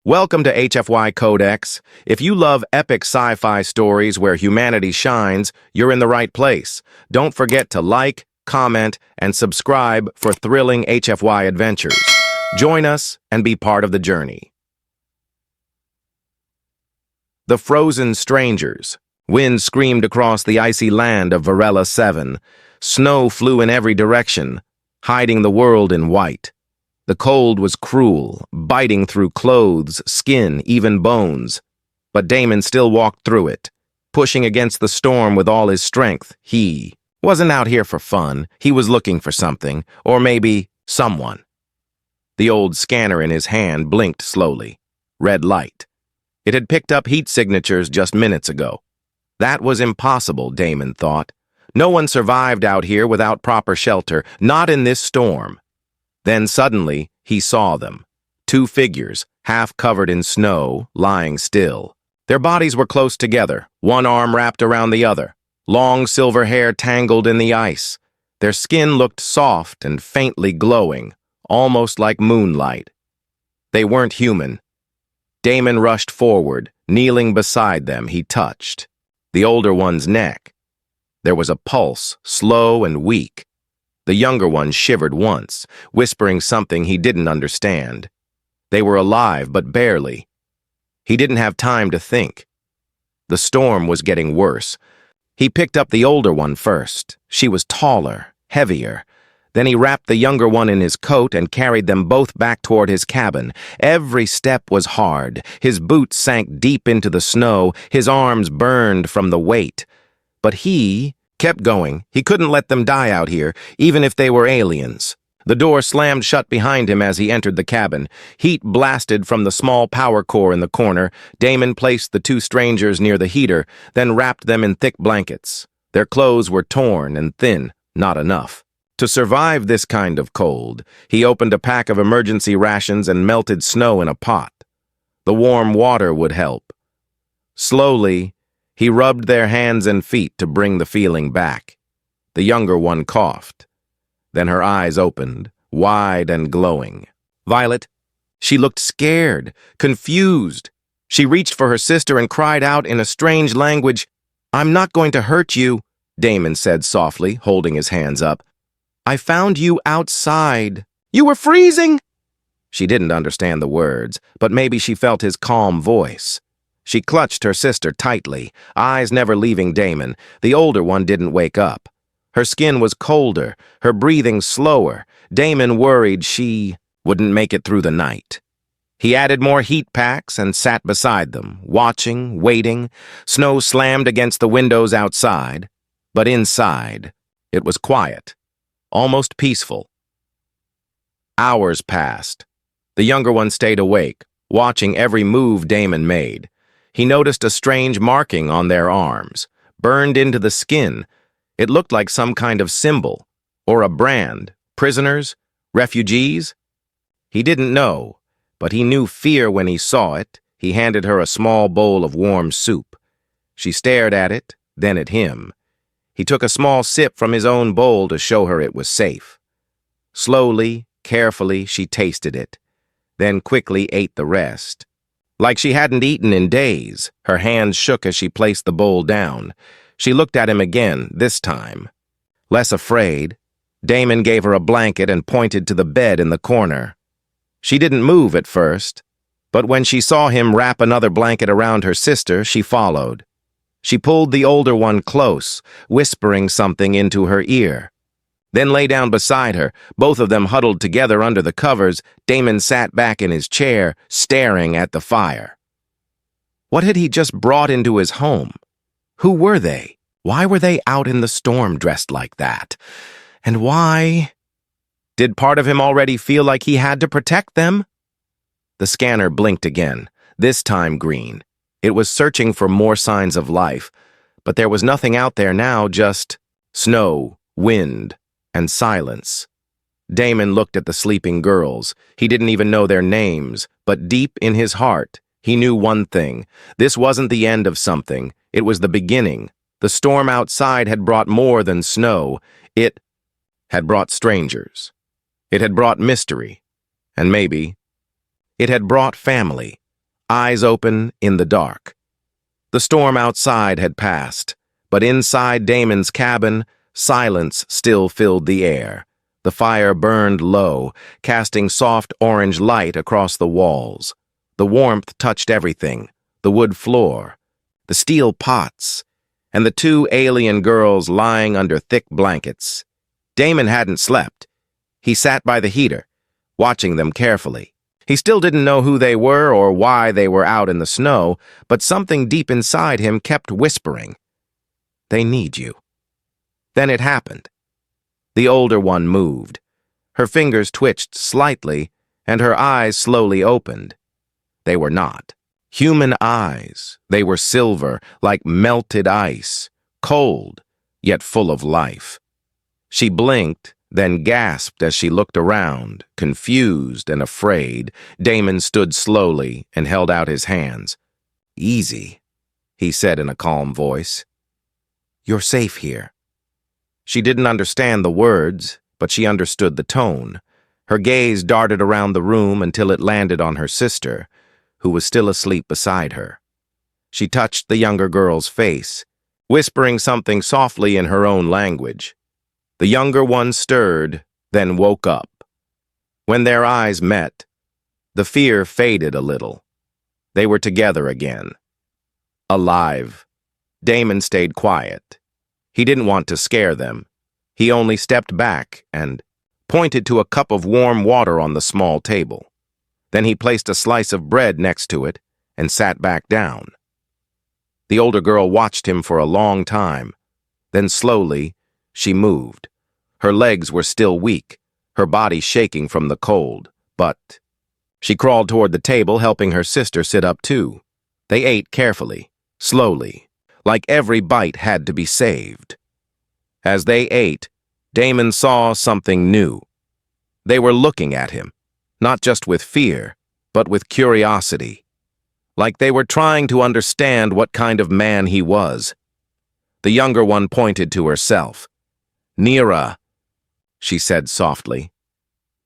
Welcome to HFY Codex. If you love epic sci-fi stories where humanity shines, you're in the right place. Don't forget to like, comment, and subscribe for thrilling HFY adventures. Join us and be part of the journey. The Frozen Strangers. Wind screamed across the icy land of Varela 7. Snow flew in every direction, hiding the world in white. The cold was cruel, biting through clothes, skin, even bones. But Damon still walked through it, pushing against the storm with all his strength. He wasn't out here for fun. He was looking for something, or maybe someone. The old scanner in his hand blinked slowly. Red light. It had picked up heat signatures just minutes ago. That was impossible, Damon thought. No one survived out here without proper shelter, not in this storm. Then suddenly, he saw them. Two figures, half covered in snow, lying still. Their bodies were close together, one arm wrapped around the other. Long silver hair tangled in the ice. Their skin looked soft and faintly glowing, almost like moonlight. They weren't human. Damon rushed forward. Kneeling beside them, he touched the older one's neck. There was a pulse, slow and weak. The younger one shivered once, whispering something he didn't understand. They were alive, but barely. He didn't have time to think. The storm was getting worse. He picked up the older one first. She was taller, heavier. Then he wrapped the younger one in his coat and carried them both back toward his cabin. Every step was hard. His boots sank deep into the snow. His arms burned from the weight. But he kept going. He couldn't let them die out here, even if they were aliens. The door slammed shut behind him as he entered the cabin. Heat blasted from the small power core in the corner. Damon placed the two strangers near the heater, then wrapped them in thick blankets. Their clothes were torn and thin, not enough. To survive this kind of cold, he opened a pack of emergency rations and melted snow in a pot. The warm water would help. Slowly, he rubbed their hands and feet to bring the feeling back. The younger one coughed. Then her eyes opened, wide and glowing. Violet. She looked scared, confused. She reached for her sister and cried out in a strange language. "I'm not going to hurt you," Damon said softly, holding his hands up. "I found you outside. You were freezing!" She didn't understand the words, but maybe she felt his calm voice. She clutched her sister tightly, eyes never leaving Damon. The older one didn't wake up. Her skin was colder, her breathing slower. Damon worried she wouldn't make it through the night. He added more heat packs and sat beside them, watching, waiting. Snow slammed against the windows outside, but inside, it was quiet, almost peaceful. Hours passed. The younger one stayed awake, watching every move Damon made. He noticed a strange marking on their arms, burned into the skin. It looked like some kind of symbol, or a brand. Prisoners? Refugees? He didn't know, but he knew fear when he saw it. He handed her a small bowl of warm soup. She stared at it, then at him. He took a small sip from his own bowl to show her it was safe. Slowly, carefully, she tasted it, then quickly ate the rest. Like she hadn't eaten in days, her hands shook as she placed the bowl down. She looked at him again, this time. Less afraid, Damon gave her a blanket and pointed to the bed in the corner. She didn't move at first, but when she saw him wrap another blanket around her sister, she followed. She pulled the older one close, whispering something into her ear. Then lay down beside her, both of them huddled together under the covers. Damon sat back in his chair, staring at the fire. What had he just brought into his home? Who were they? Why were they out in the storm dressed like that? And why? Did part of him already feel like he had to protect them? The scanner blinked again, this time green. It was searching for more signs of life, but there was nothing out there now, just snow, wind, and silence. Damon looked at the sleeping girls. He didn't even know their names, but deep in his heart, he knew one thing. This wasn't the end of something. It was the beginning. The storm outside had brought more than snow. It had brought strangers. It had brought mystery. And maybe it had brought family. eyes open in the dark. The storm outside had passed, but inside Damon's cabin, silence still filled the air. The fire burned low, casting soft orange light across the walls. The warmth touched everything, the wood floor, the steel pots, and the two alien girls lying under thick blankets. Damon hadn't slept. He sat by the heater, watching them carefully. He still didn't know who they were or why they were out in the snow, but something deep inside him kept whispering, "They need you." Then it happened. The older one moved. Her fingers twitched slightly, and her eyes slowly opened. They were not human eyes. They were silver, like melted ice, cold, yet full of life. She blinked, then gasped as she looked around, confused and afraid. Damon stood slowly and held out his hands. "Easy," he said in a calm voice. "You're safe here." She didn't understand the words, but she understood the tone. Her gaze darted around the room until it landed on her sister, who was still asleep beside her. She touched the younger girl's face, whispering something softly in her own language. The younger one stirred, then woke up. When their eyes met, the fear faded a little. They were together again. Alive. Damon stayed quiet. He didn't want to scare them. He only stepped back and pointed to a cup of warm water on the small table. Then he placed a slice of bread next to it and sat back down. The older girl watched him for a long time. Then slowly, she moved. Her legs were still weak, her body shaking from the cold, but she crawled toward the table, helping her sister sit up too. They ate carefully, slowly, like every bite had to be saved. As they ate, Damon saw something new. They were looking at him, not just with fear, but with curiosity, like they were trying to understand what kind of man he was. The younger one pointed to herself. "Nira," she said softly.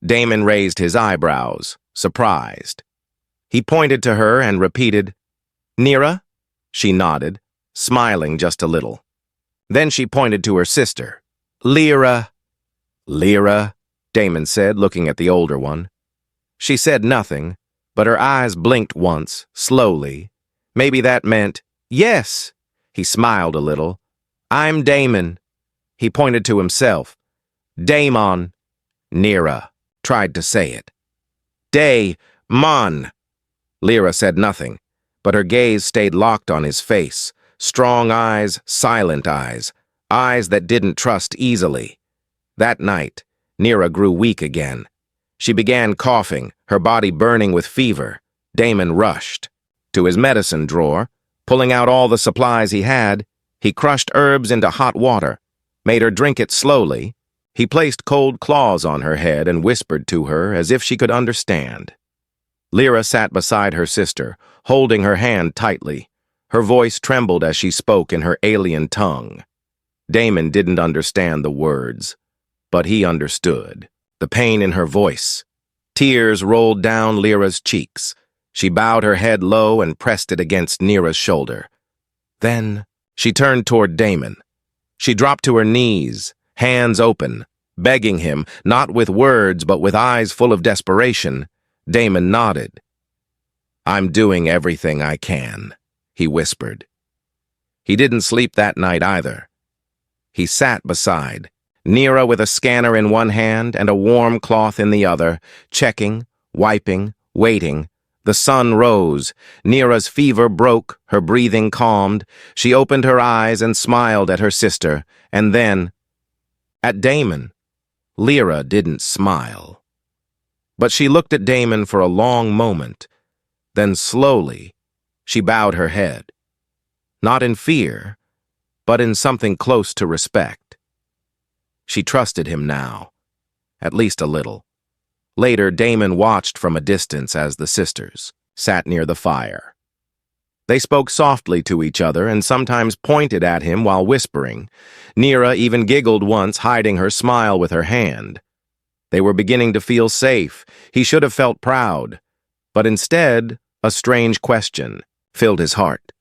Damon raised his eyebrows, surprised. He pointed to her and repeated, "Nira?" She nodded, smiling just a little. Then she pointed to her sister. "Lyra." "Lyra," Damon said, looking at the older one. She said nothing, but her eyes blinked once, slowly. Maybe that meant, "Yes." He smiled a little. "I'm Damon." He pointed to himself. "Damon." Nira tried to say it. "Day-mon." Lyra said nothing, but her gaze stayed locked on his face. Strong eyes, silent eyes, eyes that didn't trust easily. That night, Nira grew weak again. She began coughing, her body burning with fever. Damon rushed to his medicine drawer. Pulling out all the supplies he had, he crushed herbs into hot water, made her drink it slowly. He placed cold claws on her head and whispered to her as if she could understand. Lyra sat beside her sister, holding her hand tightly. Her voice trembled as she spoke in her alien tongue. Damon didn't understand the words, but he understood. The pain in her voice. Tears rolled down Lyra's cheeks. She bowed her head low and pressed it against Nira's shoulder. Then she turned toward Damon. She dropped to her knees, hands open, begging him, not with words but with eyes full of desperation. Damon nodded. "I'm doing everything I can," he whispered. He didn't sleep that night either. He sat beside Nira with a scanner in one hand and a warm cloth in the other, checking, wiping, waiting. The sun rose. Nira's fever broke, her breathing calmed. She opened her eyes and smiled at her sister, and then at Damon. Lyra didn't smile. But she looked at Damon for a long moment. Then slowly, she bowed her head. Not in fear, but in something close to respect. She trusted him now, at least a little. Later, Damon watched from a distance as the sisters sat near the fire. They spoke softly to each other and sometimes pointed at him while whispering. Nira even giggled once, hiding her smile with her hand. They were beginning to feel safe. He should have felt proud. But instead, A strange question filled his heart.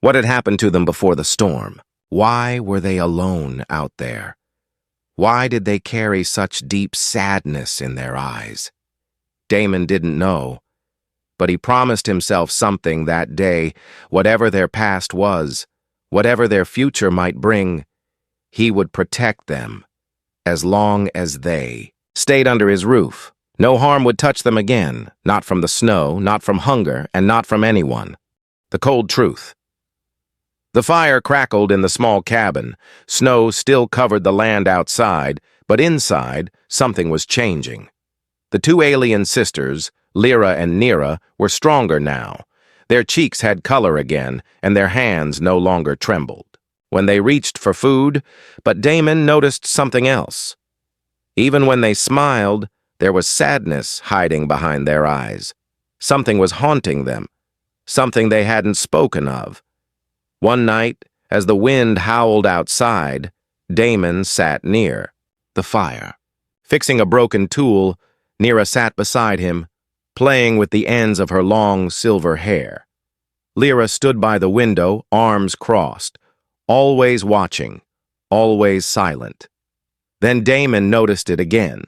What had happened to them before the storm? Why were they alone out there? Why did they carry such deep sadness in their eyes? Damon didn't know, but he promised himself something that day. Whatever their past was, whatever their future might bring, he would protect them as long as they stayed under his roof. No harm would touch them again, not from the snow, not from hunger, and not from anyone. The cold truth. The fire crackled in the small cabin. Snow still covered the land outside, but inside, something was changing. The two alien sisters, Lyra and Nera, were stronger now. Their cheeks had color again, and their hands no longer trembled when they reached for food, but Damon noticed something else. Even when they smiled, there was sadness hiding behind their eyes. Something was haunting them, something they hadn't spoken of. One night, as the wind howled outside, Damon sat near the fire. Fixing a broken tool, Nera sat beside him, playing with the ends of her long silver hair. Lyra stood by the window, arms crossed, always watching, always silent. Then Damon noticed it again.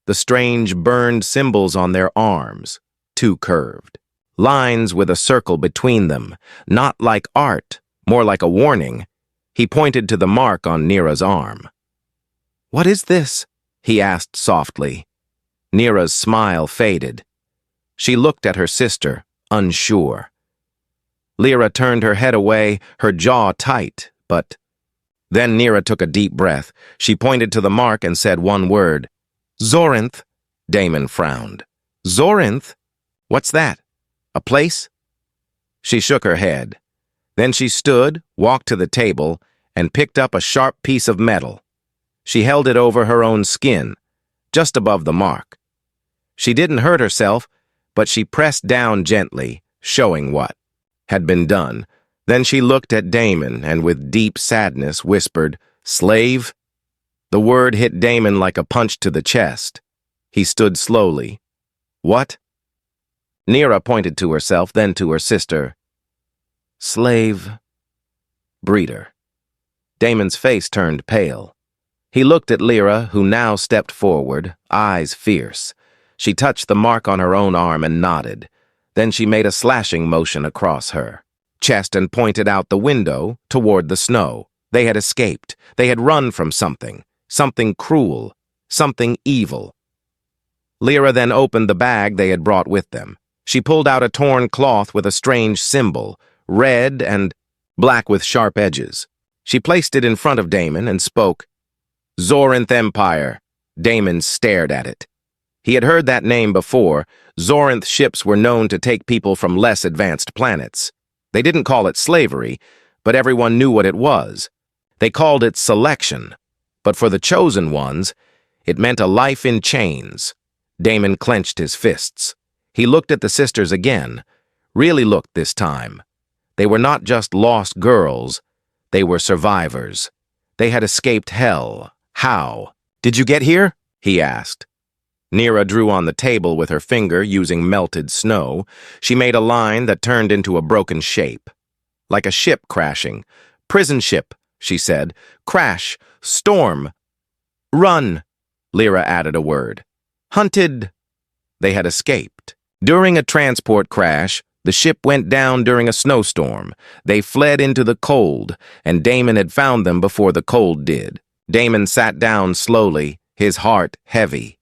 The strange burned symbols on their arms, too curved. Lines with a circle between them, not like art, more like a warning. He pointed to the mark on Nera's arm. "What is this?" he asked softly. Nera's smile faded. She looked at her sister, unsure. Lyra turned her head away, her jaw tight, but... Then Nera took a deep breath. She pointed to the mark and said one word. "Zorinth." Damon frowned. "Zorinth? What's that? A place?" She shook her head. Then she stood, walked to the table, and picked up a sharp piece of metal. She held it over her own skin, just above the mark. She didn't hurt herself, but she pressed down gently, showing what had been done. Then she looked at Damon and with deep sadness whispered, "Slave?" The word hit Damon like a punch to the chest. He stood slowly. "What?" Nera pointed to herself, then to her sister. "Slave. Breeder." Damon's face turned pale. He looked at Lyra, who now stepped forward, eyes fierce. She touched the mark on her own arm and nodded. Then she made a slashing motion across her chest and pointed out the window toward the snow. They had escaped. They had run from something cruel, something evil. Lyra then opened the bag they had brought with them. She pulled out a torn cloth with a strange symbol, red and black with sharp edges. She placed it in front of Damon and spoke. "Zorinth Empire." Damon stared at it. He had heard that name before. Zorinth ships were known to take people from less advanced planets. They didn't call it slavery, but everyone knew what it was. They called it selection. But for the chosen ones, it meant a life in chains. Damon clenched his fists. He looked at the sisters again, really looked this time. They were not just lost girls, they were survivors. They had escaped hell. How? "Did you get here?" he asked. Nera drew on the table with her finger using melted snow. She made a line that turned into a broken shape. Like a ship crashing. "Prison ship," she said. "Crash. Storm. Run." Lyra added a word. "Hunted." They had escaped. During a transport crash, the ship went down during a snowstorm. They fled into the cold, and Damon had found them before the cold did. Damon sat down slowly, his heart heavy.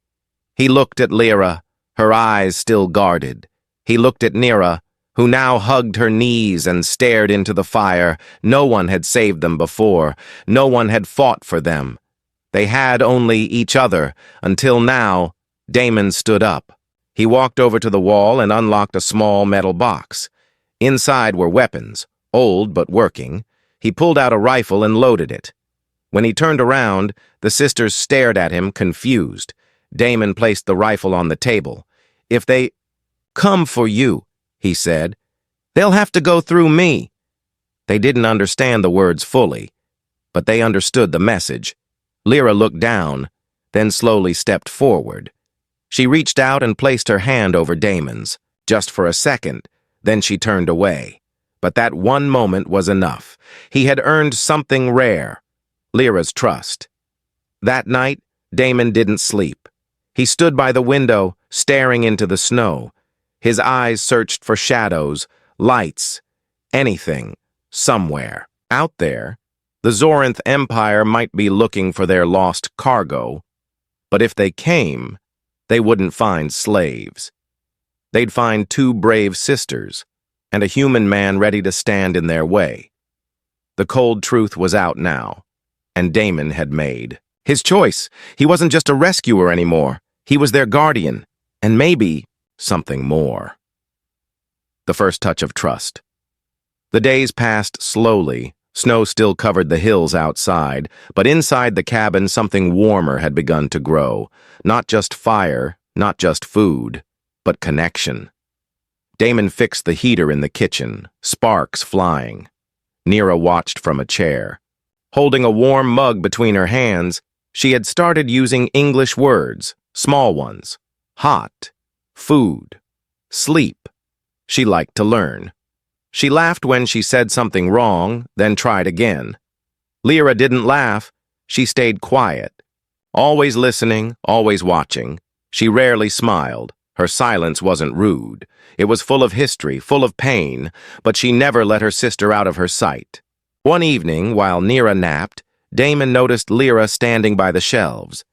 He looked at Lyra, her eyes still guarded. He looked at Nera, who now hugged her knees and stared into the fire. No one had saved them before. No one had fought for them. They had only each other, until now. Damon stood up. He walked over to the wall and unlocked a small metal box. Inside were weapons, old but working. He pulled out a rifle and loaded it. When he turned around, the sisters stared at him, confused. Damon placed the rifle on the table. "If they come for you," he said, "they'll have to go through me." They didn't understand the words fully, but they understood the message. Lyra looked down, then slowly stepped forward. She reached out and placed her hand over Damon's. Just for a second, Then she turned away. But that one moment was enough. He had earned something rare, Lyra's trust. That night, Damon didn't sleep. He stood by the window, staring into the snow. His eyes searched for shadows, lights, anything, somewhere. Out there, the Zorinth Empire might be looking for their lost cargo, but if they came, they wouldn't find slaves. They'd find two brave sisters, and a human man ready to stand in their way. The cold truth was out now, and Damon had made his choice. He wasn't just a rescuer anymore. He was their guardian, and maybe something more. The first touch of trust. The days passed slowly. Snow still covered the hills outside, but inside the cabin something warmer had begun to grow. Not just fire, not just food, but connection. Damon fixed the heater in the kitchen, sparks flying. Nira watched from a chair. Holding a warm mug between her hands, she had started using English words, small ones. Hot, food, sleep. She liked to learn. She laughed when she said something wrong, then tried again. Lyra didn't laugh. She stayed quiet. Always listening, always watching. She rarely smiled. Her silence wasn't rude. It was full of history, full of pain, but she never let her sister out of her sight. One evening, while Nira napped, Damon noticed Lyra standing by the shelves.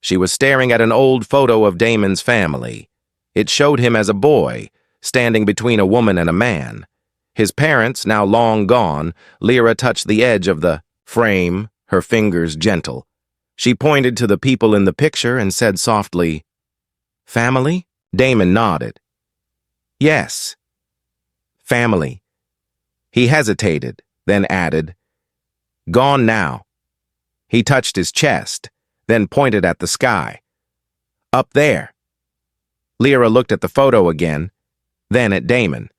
She was staring at an old photo of Damon's family. It showed him as a boy, standing between a woman and a man. His parents, now long gone, Lyra touched the edge of the frame, her fingers gentle. She pointed to the people in the picture and said softly, "Family?" Damon nodded. "Yes, family." He hesitated, then added, "Gone now." He touched his chest, then pointed at the sky. "Up there." Lyra looked at the photo again, then at Damon.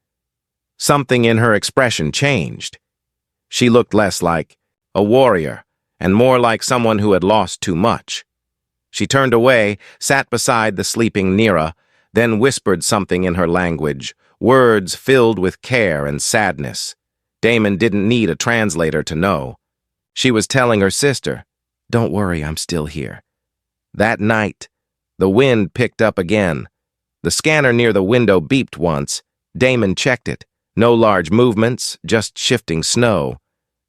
Something in her expression changed. She looked less like a warrior and more like someone who had lost too much. She turned away, sat beside the sleeping Nira, then whispered something in her language, words filled with care and sadness. Damon didn't need a translator to know. She was telling her sister, "Don't worry, I'm still here." That night, the wind picked up again. The scanner near the window beeped once. Damon checked it. No large movements, just shifting snow.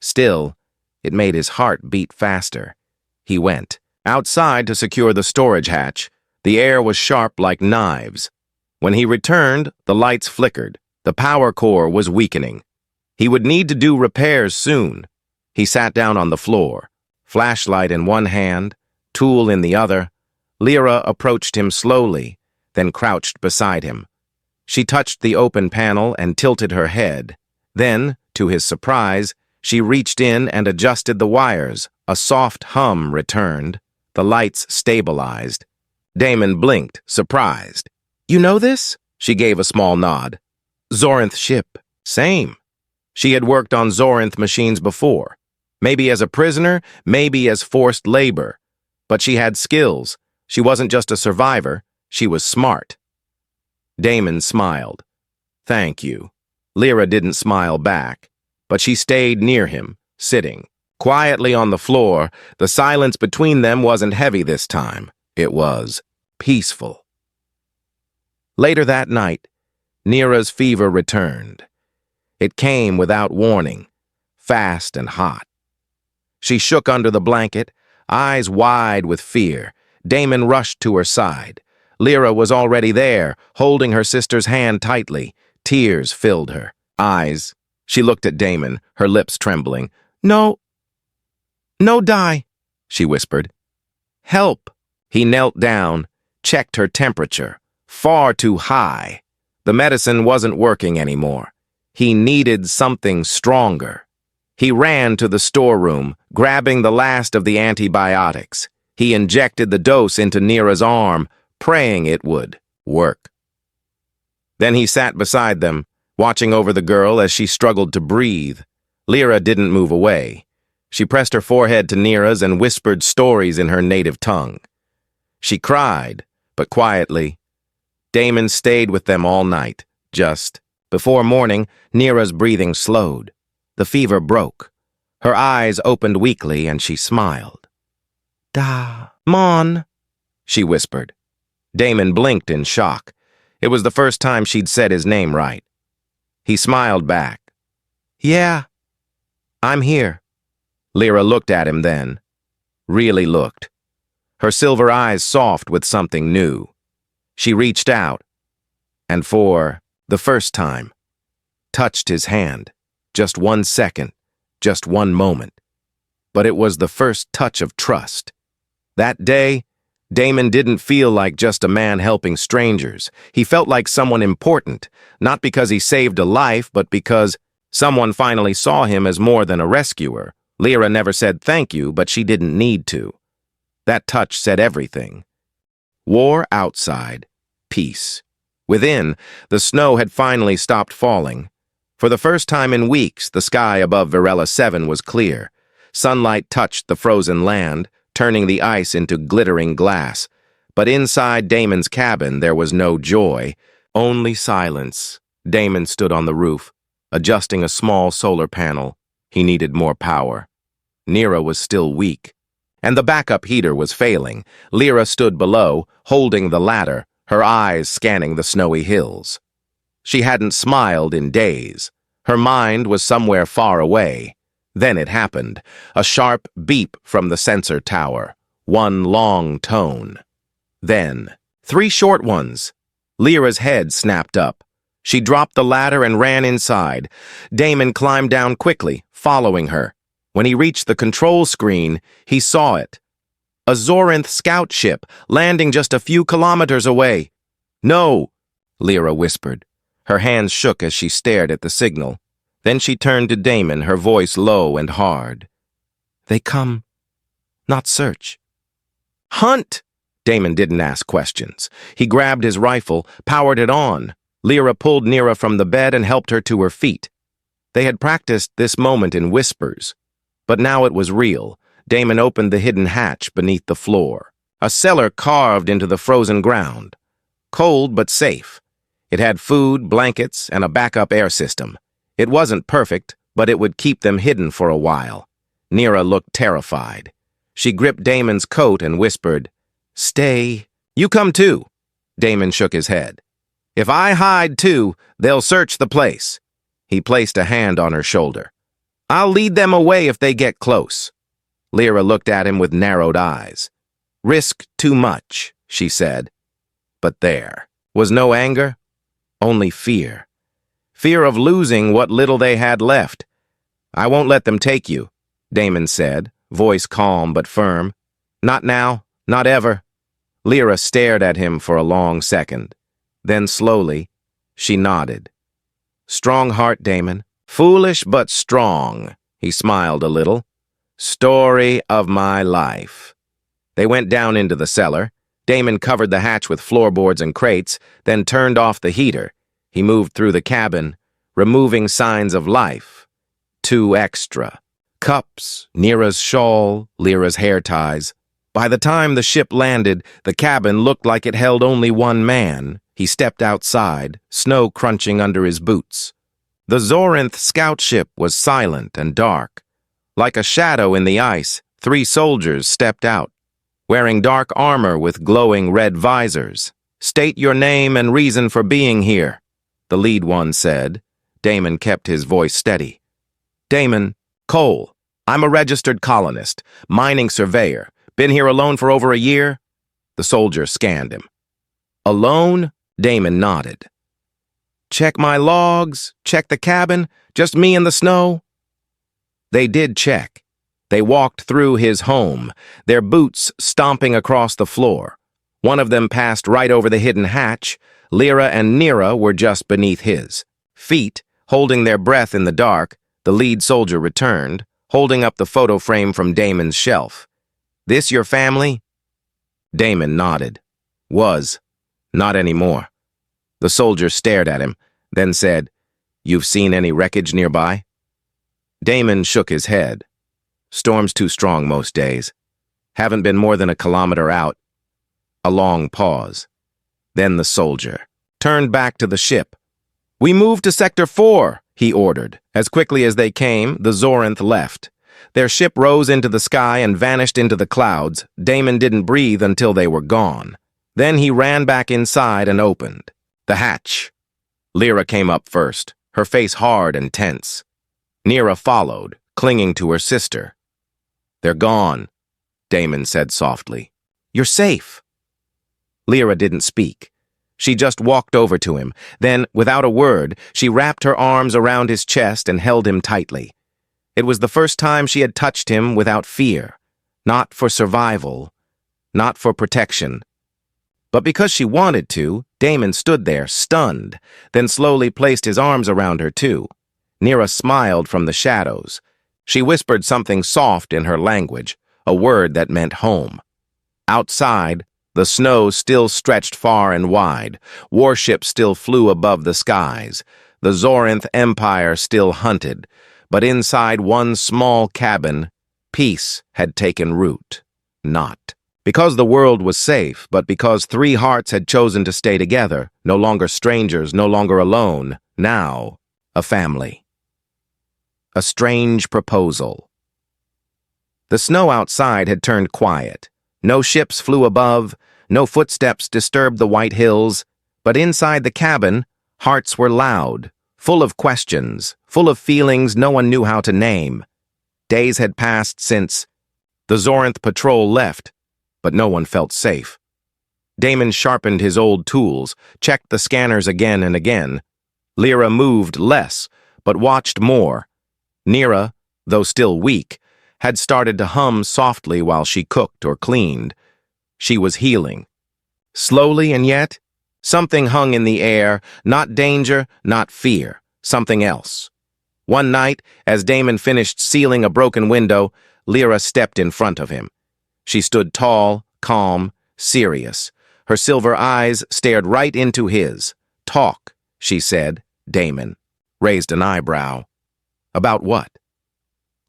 Still, it made his heart beat faster. He went outside to secure the storage hatch. The air was sharp like knives. When he returned, the lights flickered. The power core was weakening. He would need to do repairs soon. He sat down on the floor, flashlight in one hand, tool in the other. Lyra approached him slowly, then crouched beside him. She touched the open panel and tilted her head. Then, to his surprise, she reached in and adjusted the wires. A soft hum returned. The lights stabilized. Damon blinked, surprised. "You know this?" She gave a small nod. "Zorinth ship." "Same." She had worked on Zorinth machines before. Maybe as a prisoner, maybe as forced labor. But she had skills. She wasn't just a survivor. She was smart. Damon smiled. "Thank you." Lyra didn't smile back, but she stayed near him, sitting. Quietly on the floor, the silence between them wasn't heavy this time. It was peaceful. Later that night, Nira's fever returned. It came without warning, fast and hot. She shook under the blanket, eyes wide with fear. Damon rushed to her side. Lyra was already there, holding her sister's hand tightly. Tears filled her eyes. She looked at Damon, her lips trembling. No, die," she whispered. "Help." He knelt down, checked her temperature. Far too high. The medicine wasn't working anymore. He needed something stronger. He ran to the storeroom, grabbing the last of the antibiotics. He injected the dose into Nira's arm, praying it would work. Then he sat beside them, watching over the girl as she struggled to breathe. Lyra didn't move away. She pressed her forehead to Nira's and whispered stories in her native tongue. She cried, but quietly. Damon stayed with them all night, just Before morning, Neera's breathing slowed. The fever broke. Her eyes opened weakly and she smiled. Mon, she whispered. Damon blinked in shock. It was the first time she'd said his name right. He smiled back. Yeah, I'm here. Lyra looked at him then. Really looked. Her silver eyes soft with something new. She reached out, and for the first time, touched his hand. Just 1 second, just one moment. But it was the first touch of trust. That day, Damon didn't feel like just a man helping strangers. He felt like someone important, not because he saved a life, but because someone finally saw him as more than a rescuer. Lyra never said thank you, but she didn't need to. That touch said everything. War outside, peace. Within, the snow had finally stopped falling. For the first time in weeks, the sky above Varela 7 was clear. Sunlight touched the frozen land, turning the ice into glittering glass. But inside Damon's cabin, there was no joy, only silence. Damon stood on the roof, adjusting a small solar panel. He needed more power. Neera was still weak, and the backup heater was failing. Lyra stood below, holding the ladder, her eyes scanning the snowy hills. She hadn't smiled in days. Her mind was somewhere far away. Then it happened, a sharp beep from the sensor tower, one long tone. Then, 3 short ones. Lyra's head snapped up. She dropped the ladder and ran inside. Damon climbed down quickly, following her. When he reached the control screen, he saw it. A Zorinth scout ship, landing just a few kilometers away. No, Lyra whispered. Her hands shook as she stared at the signal. Then she turned to Damon, her voice low and hard. They come, not search. Hunt! Damon didn't ask questions. He grabbed his rifle, powered it on. Lyra pulled Neera from the bed and helped her to her feet. They had practiced this moment in whispers. But now it was real. Damon opened the hidden hatch beneath the floor. A cellar carved into the frozen ground. Cold but safe. It had food, blankets, and a backup air system. It wasn't perfect, but it would keep them hidden for a while. Neera looked terrified. She gripped Damon's coat and whispered, Stay. You come too. Damon shook his head. If I hide too, they'll search the place. He placed a hand on her shoulder. I'll lead them away if they get close. Lyra looked at him with narrowed eyes. Risk too much, she said. But there was no anger, only fear. Fear of losing what little they had left. I won't let them take you, Damon said, voice calm but firm. Not now, not ever. Lyra stared at him for a long second. Then slowly, she nodded. Strong heart, Damon. Foolish but strong. He smiled a little. Story of my life. They went down into the cellar. Damon covered the hatch with floorboards and crates, then turned off the heater. He moved through the cabin, removing signs of life. 2 extra. Cups, Neera's shawl, Lyra's hair ties. By the time the ship landed, the cabin looked like it held only one man. He stepped outside, snow crunching under his boots. The Zorinth scout ship was silent and dark. Like a shadow in the ice, 3 soldiers stepped out, wearing dark armor with glowing red visors. State your name and reason for being here, the lead one said. Damon kept his voice steady. Damon, Cole. I'm a registered colonist, mining surveyor. Been here alone for over a year? The soldier scanned him. Alone? Damon nodded. Check my logs, check the cabin, just me in the snow? They did check. They walked through his home, their boots stomping across the floor. One of them passed right over the hidden hatch. Lyra and Neera were just beneath his. Feet, holding their breath in the dark, the lead soldier returned, holding up the photo frame from Damon's shelf. This your family? Damon nodded. Was. Not anymore. The soldier stared at him, then said, You've seen any wreckage nearby? Damon shook his head. Storm's too strong most days. Haven't been more than a kilometer out. A long pause. Then the soldier turned back to the ship. "We move to Sector 4, he ordered. As quickly as they came, the Zorinth left. Their ship rose into the sky and vanished into the clouds. Damon didn't breathe until they were gone. Then he ran back inside and opened the hatch. Lyra came up first, her face hard and tense. Neera followed, clinging to her sister. "They're gone," Damon said softly. "You're safe." Lyra didn't speak. She just walked over to him. Then, without a word, she wrapped her arms around his chest and held him tightly. It was the first time she had touched him without fear. Not for survival, not for protection. But because she wanted to, Damon stood there, stunned, then slowly placed his arms around her too. Neera smiled from the shadows. She whispered something soft in her language, a word that meant home. Outside, the snow still stretched far and wide. Warships still flew above the skies. The Zorinth Empire still hunted. But inside one small cabin, peace had taken root. Not because the world was safe, but because three hearts had chosen to stay together, no longer strangers, no longer alone, now a family. A strange proposal. The snow outside had turned quiet. No ships flew above, no footsteps disturbed the white hills, but inside the cabin, hearts were loud, full of questions, full of feelings no one knew how to name. Days had passed since the Zorinth patrol left, but no one felt safe. Damon sharpened his old tools, checked the scanners again and again. Lyra moved less, but watched more. Neera, though still weak, had started to hum softly while she cooked or cleaned. She was healing. Slowly, and yet, something hung in the air, not danger, not fear, something else. One night, as Damon finished sealing a broken window, Lyra stepped in front of him. She stood tall, calm, serious. Her silver eyes stared right into his. "Talk," she said. Damon raised an eyebrow. "About what?"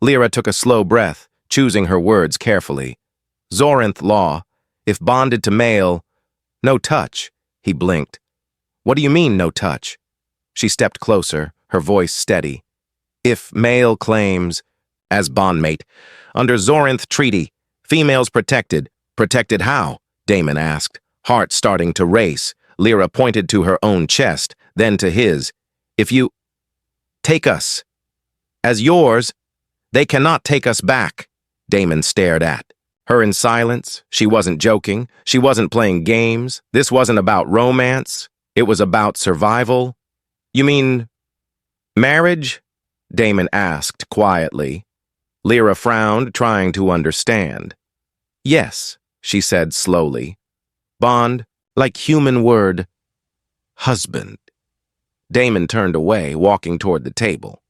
Lyra took a slow breath, choosing her words carefully. "Zorinth law. If bonded to male, no touch." He blinked. "What do you mean, no touch?" She stepped closer, her voice steady. "If male claims, as bondmate, under Zorinth treaty, females protected. Protected how?" Damon asked, heart starting to race. Lyra pointed to her own chest, then to his. "If you take us as yours, they cannot take us back." Damon stared at her in silence. She wasn't joking. She wasn't playing games. This wasn't about romance. It was about survival. "You mean marriage?" Damon asked quietly. Lyra frowned, trying to understand. "Yes," she said slowly. "Bond, like human word, husband." Damon turned away, walking toward the table.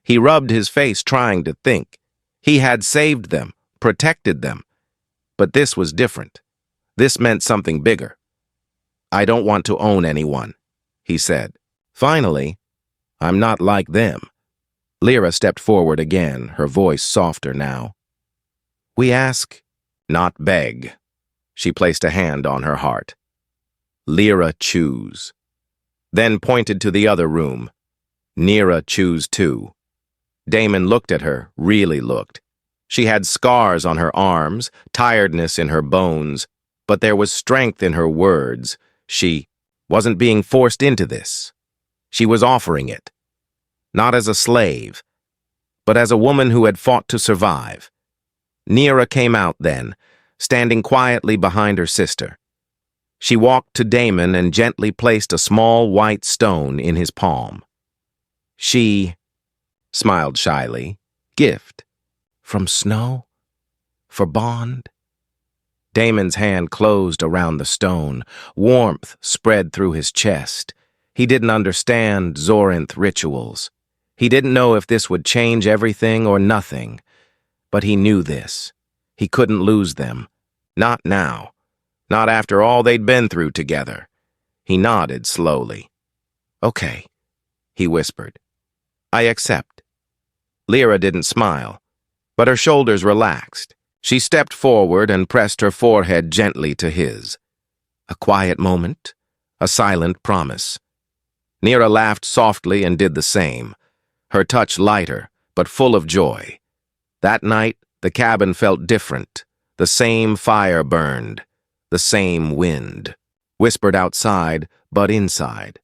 He rubbed his face, trying to think. He had saved them, protected them. But this was different. This meant something bigger. "I don't want to own anyone," he said. "Finally, I'm not like them." Lyra stepped forward again, her voice softer now. "We ask, not beg." She placed a hand on her heart. "Lyra, choose." Then pointed to the other room. "Neera, choose too." Damon looked at her, really looked. She had scars on her arms, tiredness in her bones, but there was strength in her words. She wasn't being forced into this. She was offering it. Not as a slave, but as a woman who had fought to survive. Neera came out then, standing quietly behind her sister. She walked to Damon and gently placed a small white stone in his palm. She smiled shyly. "Gift. From Snow? For bond?" Damon's hand closed around the stone. Warmth spread through his chest. He didn't understand Zorinth rituals. He didn't know if this would change everything or nothing. But he knew this. He couldn't lose them. Not now. Not after all they'd been through together. He nodded slowly. "Okay," he whispered. "I accept." Lyra didn't smile, but her shoulders relaxed. She stepped forward and pressed her forehead gently to his. A quiet moment, a silent promise. Nira laughed softly and did the same, her touch lighter, but full of joy. That night, the cabin felt different. The same fire burned, the same wind. Whispered outside, but inside.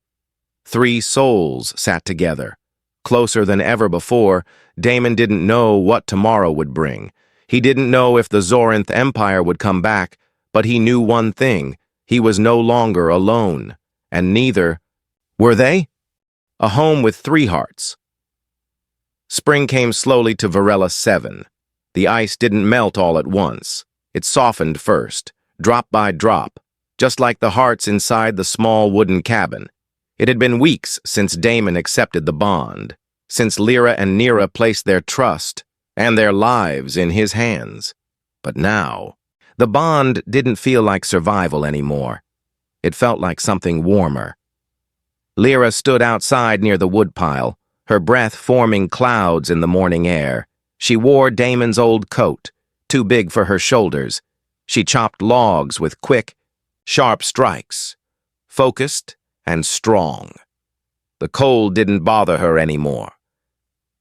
3 souls sat together. Closer than ever before, Damon didn't know what tomorrow would bring. He didn't know if the Zorinth Empire would come back, but he knew one thing: he was no longer alone. And neither were they? A home with 3 hearts. Spring came slowly to Varela 7. The ice didn't melt all at once. It softened first, drop by drop, just like the hearts inside the small wooden cabin. It had been weeks since Damon accepted the bond, since Lyra and Nira placed their trust and their lives in his hands. But now, the bond didn't feel like survival anymore. It felt like something warmer. Lyra stood outside near the woodpile, her breath forming clouds in the morning air. She wore Damon's old coat, too big for her shoulders. She chopped logs with quick, sharp strikes, focused and strong. The cold didn't bother her anymore.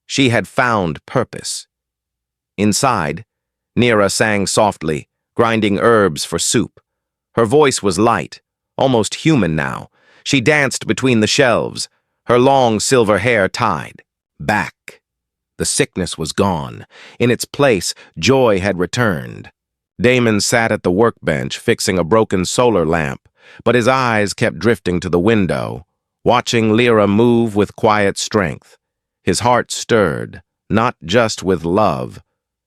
She had found purpose. Inside, Nira sang softly, grinding herbs for soup. Her voice was light, almost human now. She danced between the shelves, her long silver hair tied back. The sickness was gone. In its place, joy had returned. Damon sat at the workbench fixing a broken solar lamp, but his eyes kept drifting to the window, watching Lyra move with quiet strength. His heart stirred, not just with love,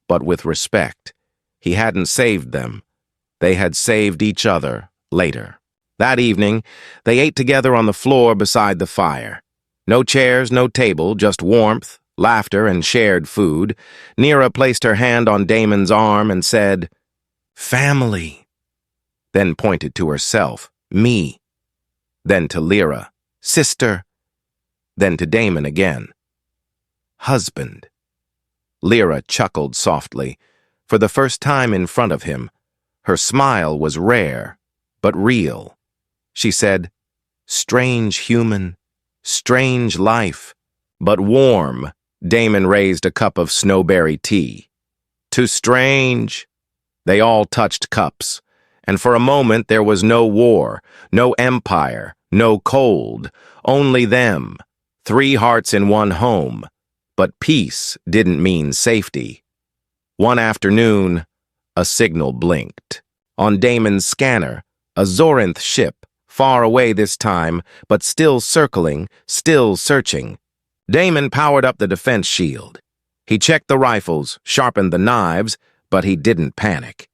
but with respect. He hadn't saved them. They had saved each other later. That evening, they ate together on the floor beside the fire. No chairs, no table, just warmth, laughter, and shared food. Nira placed her hand on Damon's arm and said, "Family," then pointed to herself, "Me," then to Lyra, "Sister," then to Damon again, "Husband." Lyra chuckled softly, for the first time in front of him. Her smile was rare, but real. She said, "Strange human, strange life, but warm." Damon raised a cup of snowberry tea. "Too strange." They all touched cups, and for a moment there was no war, no empire, no cold, only them, 3 hearts in one home. But peace didn't mean safety. One afternoon, a signal blinked. On Damon's scanner, a Zorinth ship, far away this time, but still circling, still searching. Damon powered up the defense shield. He checked the rifles, sharpened the knives, but he didn't panic.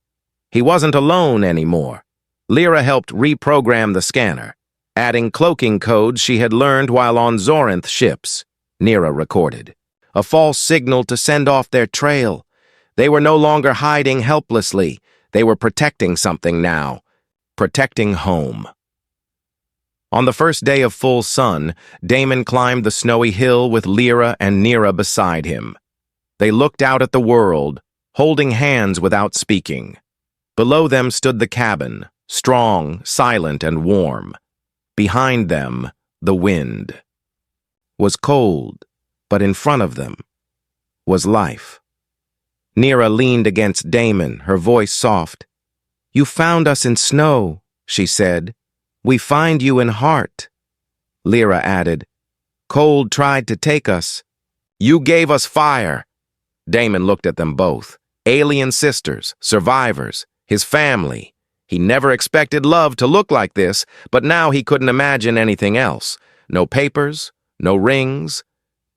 He wasn't alone anymore. Lyra helped reprogram the scanner, adding cloaking codes she had learned while on Zorinth ships. Nira recorded. A false signal to send off their trail. They were no longer hiding helplessly. They were protecting something now. Protecting home. On the first day of full sun, Damon climbed the snowy hill with Lyra and Nira beside him. They looked out at the world, holding hands without speaking. Below them stood the cabin, strong, silent, and warm. Behind them, the wind was cold, but in front of them was life. Nira leaned against Damon, her voice soft. "You found us in snow," she said. "We find you in heart." Lyra added, "Cold tried to take us. You gave us fire." Damon looked at them both. Alien sisters, survivors, his family. He never expected love to look like this, but now he couldn't imagine anything else. No papers, no rings,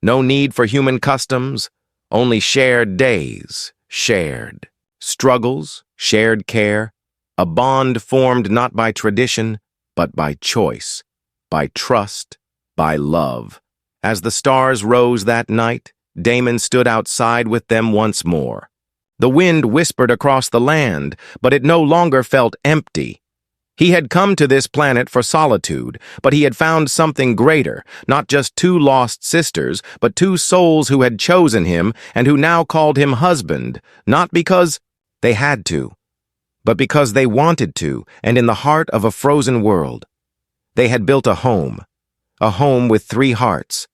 no need for human customs, only shared days, shared struggles, shared care, a bond formed not by tradition, but by choice, by trust, by love. As the stars rose that night, Damon stood outside with them once more. The wind whispered across the land, but it no longer felt empty. He had come to this planet for solitude, but he had found something greater, not just 2 lost sisters, but 2 souls who had chosen him and who now called him husband, not because they had to, but because they wanted to, and in the heart of a frozen world. They had built a home, a home with 3 hearts,